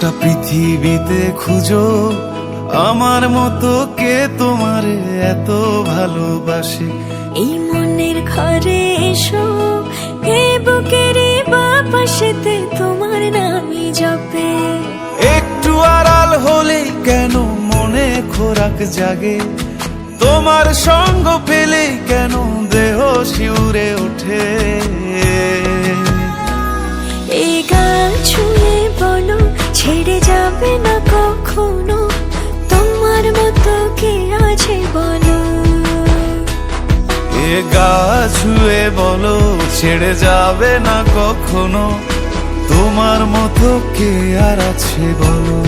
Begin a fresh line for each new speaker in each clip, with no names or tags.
গোটা পৃথিবীতে খুঁজো আমার মতো কে তোমারে এত ভালোবাসে।
এই মনের ঘরে এসো, এ বুকের বাপাশেতে তোমার নামই জপে।
একটু আড়াল হলেই কেন মনে খোরাক জাগে, তোমার সঙ্গ পেলেই কেন দেহ শিউরে ওঠে।
এই গান ছুঁয়ে বলো ছেড়ে যাবে না কখনো, তোমার মতো কে আছে বলো।
এ গা ছুঁয়ে বলো ছেড়ে যাবে না কখনো, তোমার মতো কে আর আছে বলো।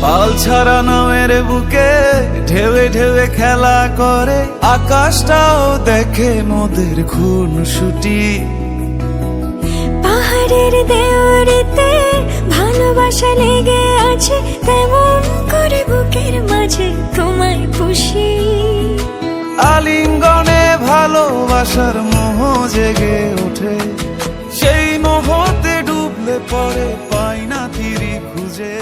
পাল ছাড়া নামের বুকে ঢেউে ঢেউে খেলা করে, আকাশটাও দেখে মোদের খুনসুটি।
পাহাড়ের দেওয়ারিতে ভালোবাসা লেগে আছে, তেমন করে বুকের মাঝে তোমায় পুষি।
আলিঙ্গনে ভালোবাসার মোহ জেগে ওঠে, সেই মোহতে ডুবলে পরে পাই না তীরে খুঁজে।